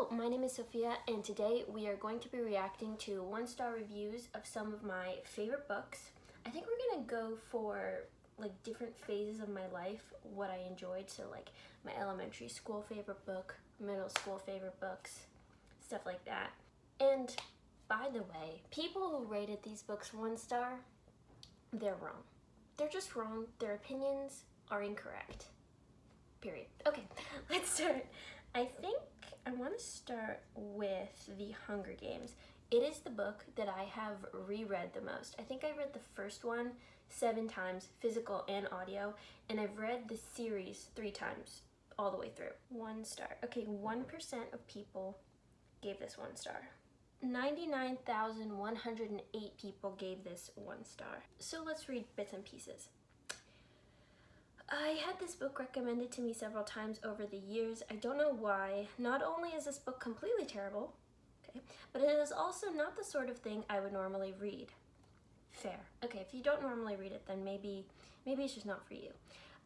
Hello, my name is Sophia, and today we are going to be reacting to one-star reviews of some of my favorite books. I think we're gonna go for like different phases of my life, what I enjoyed, so like my elementary school favorite book, middle school favorite books, stuff like that. And by the way, people who rated these books 1 star, they're wrong. They're just wrong. Their opinions are incorrect. Period. Okay, let's start. I think I want to start with The Hunger Games. It is the book that I have reread the most. I think I read the first one 7 times, physical and audio, and I've read the series 3 times, all the way through. 1 star. Okay, 1% of people gave this 1 star. 99,108 people gave this 1 star. So let's read bits and pieces. I had this book recommended to me several times over the years. I don't know why. Not only is this book completely terrible, okay, but it is also not the sort of thing I would normally read. Fair. Okay, if you don't normally read it, then maybe it's just not for you.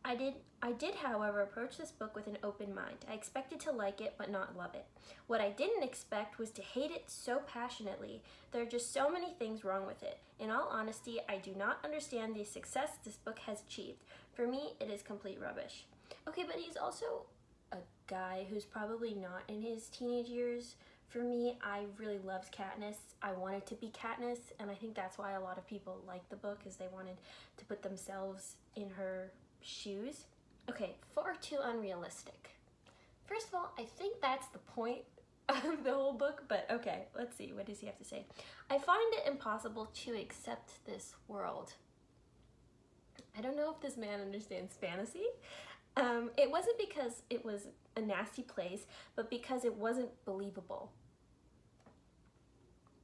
I did, however, approach this book with an open mind. I expected to like it, but not love it. What I didn't expect was to hate it so passionately. There are just so many things wrong with it. In all honesty, I do not understand the success this book has achieved. For me, it is complete rubbish. Okay, but he's also a guy who's probably not in his teenage years. For me, I really loved Katniss. I wanted to be Katniss, and I think that's why a lot of people liked the book, is they wanted to put themselves in her shoes. Okay, far too unrealistic. First of all, I think that's the point of the whole book, but okay, let's see, what does he have to say? I find it impossible to accept this world. I don't know if this man understands fantasy. It wasn't because it was a nasty place, but because it wasn't believable.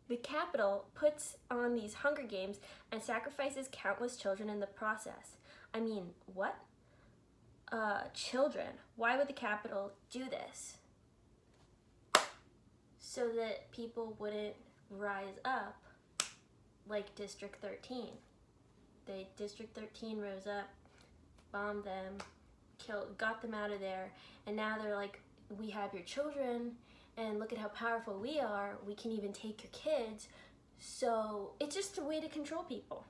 The Capitol puts on these Hunger Games and sacrifices countless children in the process. I mean, what? Children. Why would the Capitol do this? So that people wouldn't rise up like District 13. District 13 rose up, bombed them, got them out of there, and now they're like, we have your children, and look at how powerful we are, we can even take your kids. So it's just a way to control people.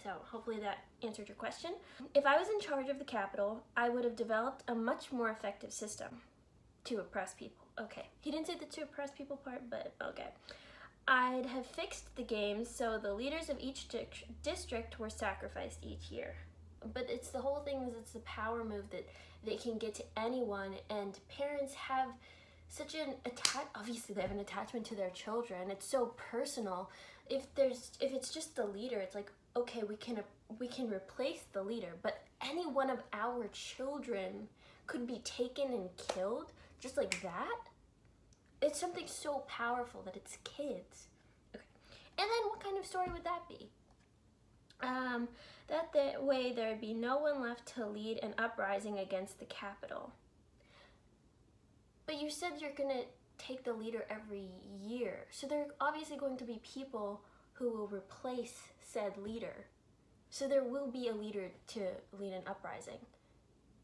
So hopefully that answered your question. If I was in charge of the Capitol, I would have developed a much more effective system to oppress people. Okay, he didn't say the to oppress people part, but okay. I'd have fixed the games so the leaders of each district were sacrificed each year. But it's the whole thing is it's the power move that they can get to anyone, and parents have such an obviously they have an attachment to their children. It's so personal. If it's just the leader, it's like, okay, we can replace the leader, but any one of our children could be taken and killed just like that. It's something so powerful that it's kids. Okay. And then what kind of story would that be? That way there'd be no one left to lead an uprising against the Capitol. But you said you're gonna take the leader every year. So there are obviously going to be people who will replace said leader. So there will be a leader to lead an uprising,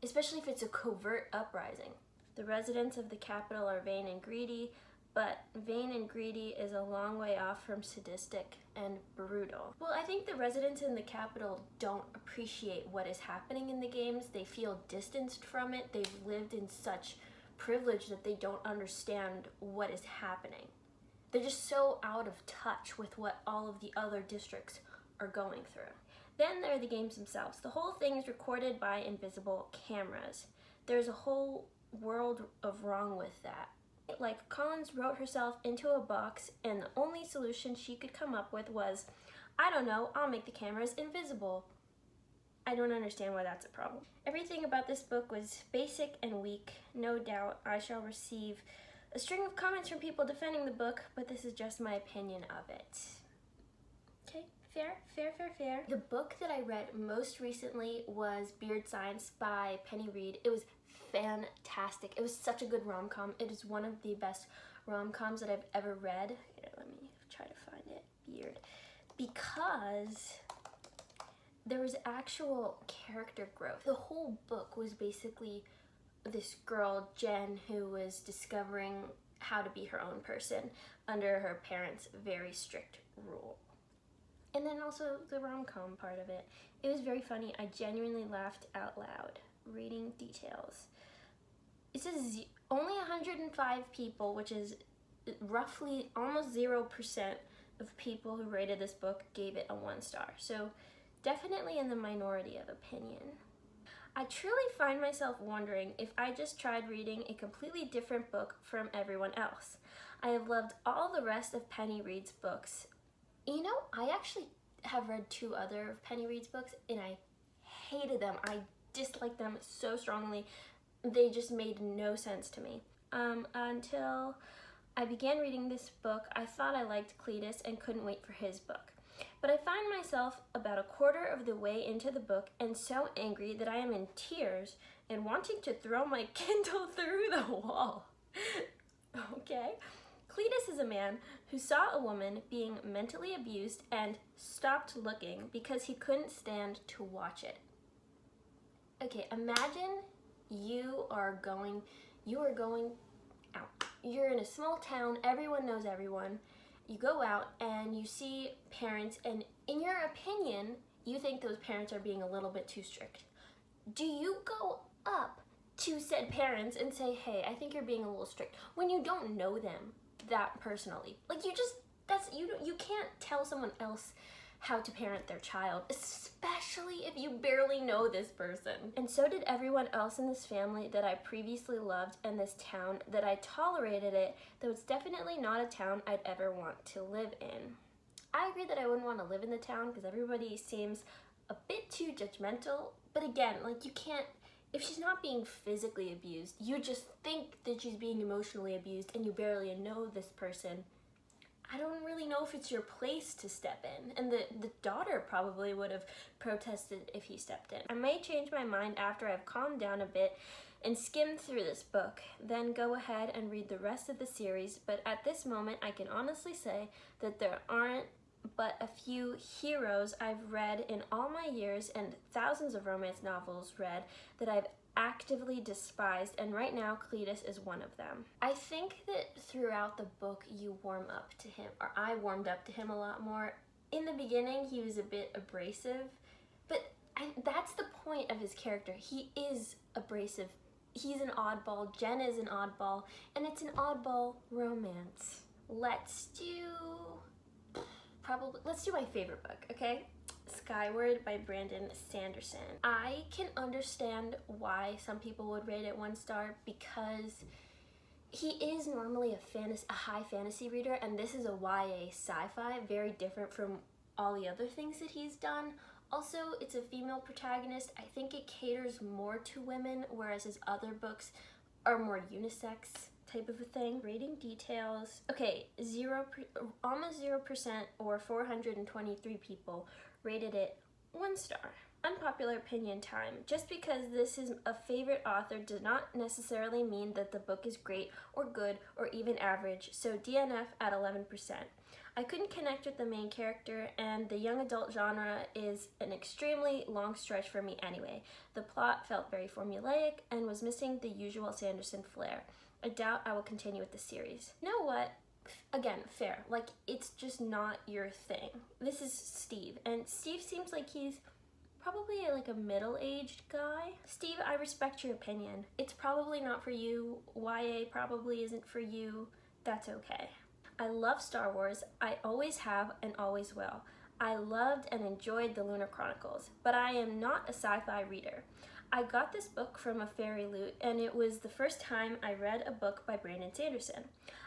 especially if it's a covert uprising. The residents of the Capitol are vain and greedy, but vain and greedy is a long way off from sadistic and brutal. Well, I think the residents in the Capitol don't appreciate what is happening in the games. They feel distanced from it. They've lived in such privilege that they don't understand what is happening. They're just so out of touch with what all of the other districts are going through. Then there are the games themselves. The whole thing is recorded by invisible cameras. There's a whole world of wrong with that. Like, Collins wrote herself into a box, and the only solution she could come up with was, I don't know, I'll make the cameras invisible. I don't understand why that's a problem. Everything about this book was basic and weak. No doubt I shall receive a string of comments from people defending the book, but this is just my opinion of it. Okay, fair. The book that I read most recently was Beard Science by Penny Reid. It was fantastic. It was such a good rom-com. It is one of the best rom-coms that I've ever read. Here, let me try to find it. Beard. Because there was actual character growth. The whole book was basically this girl, Jen, who was discovering how to be her own person under her parents' very strict rule. And then also the rom-com part of it. It was very funny. I genuinely laughed out loud reading details. It says only 105 people, which is roughly almost 0% of people who rated this book gave it a 1 star. So definitely in the minority of opinion. I truly find myself wondering if I just tried reading a completely different book from everyone else. I have loved all the rest of Penny Reid's books. You know, I actually have read 2 other of Penny Reid's books and I hated them. I disliked them so strongly. They just made no sense to me. Until I began reading this book, I thought I liked Cletus and couldn't wait for his book. But I find myself about a quarter of the way into the book and so angry that I am in tears and wanting to throw my Kindle through the wall. Okay? Cletus is a man who saw a woman being mentally abused and stopped looking because he couldn't stand to watch it. Okay, imagine you are going out. You're in a small town, everyone knows everyone. You go out and you see parents, and in your opinion, you think those parents are being a little bit too strict. Do you go up to said parents and say, hey, I think you're being a little strict, when you don't know them that personally? Like, you can't tell someone else how to parent their child, especially if you barely know this person. And so did everyone else in this family that I previously loved, and this town that I tolerated it, though it's definitely not a town I'd ever want to live in. I agree that I wouldn't want to live in the town because everybody seems a bit too judgmental, but again, like, you can't, if she's not being physically abused, you just think that she's being emotionally abused and you barely know this person. I don't really know if it's your place to step in. And the daughter probably would have protested if he stepped in. I may change my mind after I've calmed down a bit and skimmed through this book, then go ahead and read the rest of the series, but at this moment I can honestly say that there aren't but a few heroes I've read in all my years and thousands of romance novels read that I've actively despised, and right now Cletus is one of them. I think that throughout the book you warm up to him, or I warmed up to him a lot more. In the beginning he was a bit abrasive, but that's the point of his character. He is abrasive. He's an oddball, Jen is an oddball, and it's an oddball romance. Let's do my favorite book, okay? Skyward by Brandon Sanderson. I can understand why some people would rate it 1 star because he is normally a high fantasy reader, and this is a YA sci-fi, very different from all the other things that he's done. Also, it's a female protagonist. I think it caters more to women, whereas his other books are more unisex type of a thing. Rating details. Okay, almost 0% or 423 people rated it 1 star. Unpopular opinion time. Just because this is a favorite author does not necessarily mean that the book is great or good or even average, so DNF at 11%. I couldn't connect with the main character, and the young adult genre is an extremely long stretch for me anyway. The plot felt very formulaic and was missing the usual Sanderson flair. I doubt I will continue with the series. You know what? Again, fair. Like, it's just not your thing. This is Steve, and Steve seems like he's probably like a middle-aged guy. Steve, I respect your opinion. It's probably not for you. YA probably isn't for you. That's okay. I love Star Wars. I always have and always will. I loved and enjoyed the Lunar Chronicles, but I am not a sci-fi reader. I got this book from a fairy loot, and it was the first time I read a book by Brandon Sanderson.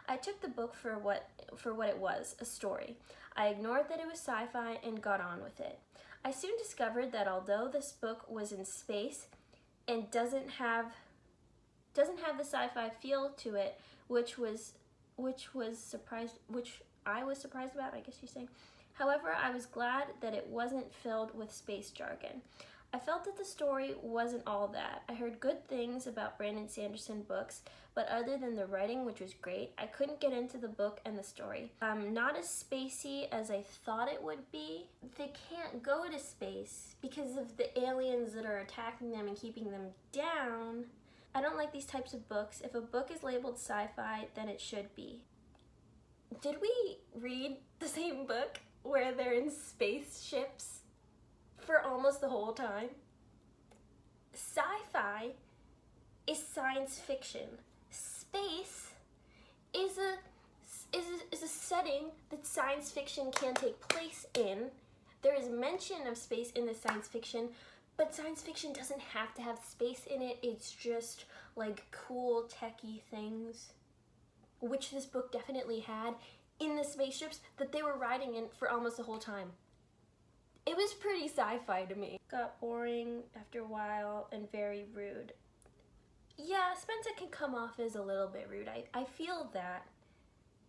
I took the book for what it was, a story. I ignored that it was sci-fi and got on with it. I soon discovered that although this book was in space and doesn't have the sci-fi feel to it, which I was surprised about, I guess you're saying. However, I was glad that it wasn't filled with space jargon. I felt that the story wasn't all that. I heard good things about Brandon Sanderson books, but other than the writing, which was great, I couldn't get into the book and the story. Not as spacey as I thought it would be. They can't go to space because of the aliens that are attacking them and keeping them down. I don't like these types of books. If a book is labeled sci-fi, then it should be. Did we read the same book where they're in spaceships for almost the whole time? Sci-fi is science fiction. Space is a setting that science fiction can take place in. There is mention of space in the science fiction, but science fiction doesn't have to have space in it. It's just like cool techie things, which this book definitely had in the spaceships that they were riding in for almost the whole time. It was pretty sci-fi to me. Got boring after a while and very rude. Yeah, Spensa can come off as a little bit rude. I feel that.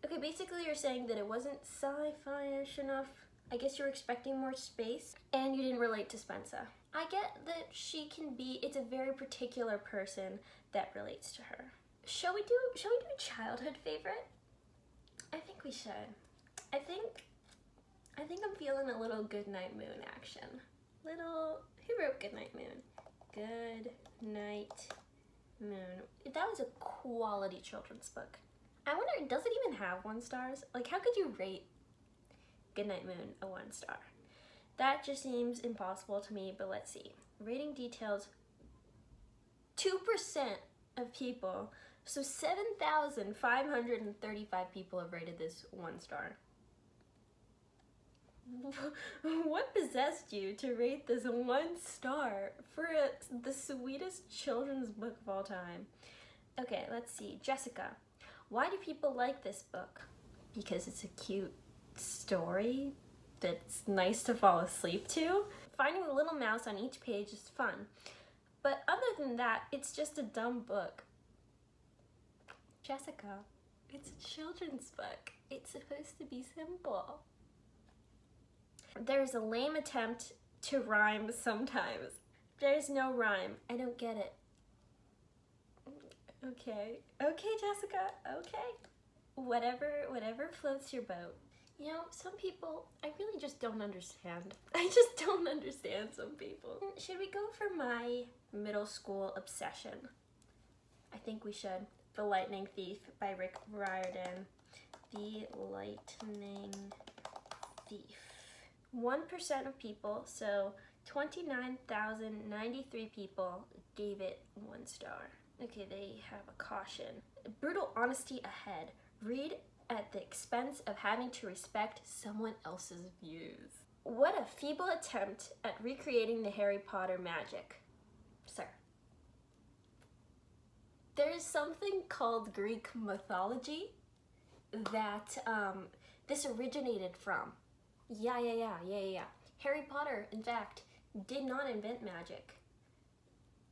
Okay, basically you're saying that it wasn't sci-fi-ish enough. I guess you were expecting more space, and you didn't relate to Spensa. I get that she can be, it's a very particular person that relates to her. Shall we do a childhood favorite? I think we should. I think I'm feeling a little Goodnight Moon action. Who wrote Goodnight Moon? Good Night Moon. That was a quality children's book. I wonder, does it even have 1 stars? Like, how could you rate Goodnight Moon a 1 star? That just seems impossible to me, but let's see. Rating details, 2% of people, so 7,535 people have rated this 1 star. What possessed you to rate this 1 star for the sweetest children's book of all time? Okay, let's see. Jessica, why do people like this book? Because it's a cute story that's nice to fall asleep to. Finding the little mouse on each page is fun. But other than that, it's just a dumb book. Jessica, it's a children's book. It's supposed to be simple. There's a lame attempt to rhyme sometimes. There's no rhyme. I don't get it. Okay, Jessica, okay. Whatever floats your boat. You know, some people, I really just don't understand. I just don't understand some people. Should we go for my middle school obsession? I think we should. The Lightning Thief by Rick Riordan. The Lightning Thief. 1% of people, so 29,093 people gave it 1 star. Okay, they have a caution. Brutal honesty ahead. Read at the expense of having to respect someone else's views. What a feeble attempt at recreating the Harry Potter magic. Sir. There is something called Greek mythology that this originated from. Yeah. Harry Potter, in fact, did not invent magic.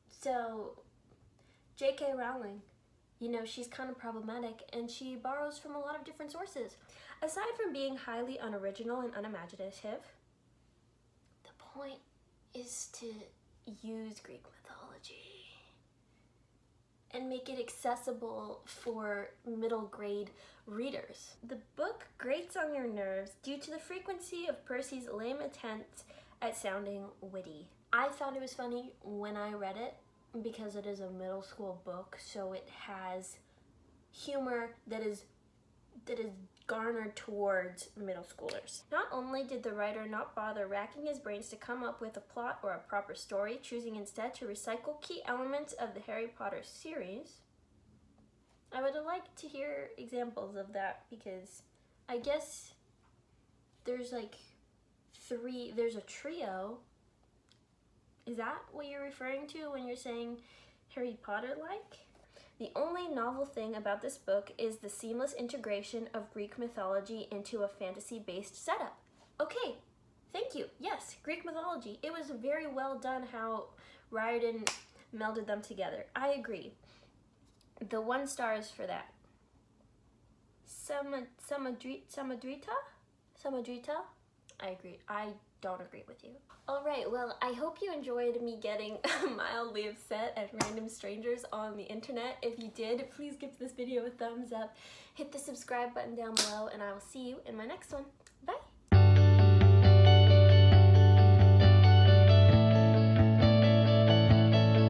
So, J.K. Rowling, you know, she's kind of problematic and she borrows from a lot of different sources. Aside from being highly unoriginal and unimaginative, the point is to use Greek mythology and make it accessible for middle grade readers. The book grates on your nerves due to the frequency of Percy's lame attempts at sounding witty. I thought it was funny when I read it because it is a middle school book, so it has humor that is garnered towards middle schoolers. Not only did the writer not bother racking his brains to come up with a plot or a proper story, choosing instead to recycle key elements of the Harry Potter series. I would like to hear examples of that because I guess there's like there's a trio. Is that what you're referring to when you're saying Harry Potter-like? The only novel thing about this book is the seamless integration of Greek mythology into a fantasy-based setup. Okay, thank you. Yes, Greek mythology. It was very well done how Riordan melded them together. I agree. The 1 star is for that. Samadrita? I agree. I don't agree with you. Alright, well, I hope you enjoyed me getting mildly upset at random strangers on the internet. If you did, please give this video a thumbs up, hit the subscribe button down below, and I will see you in my next one.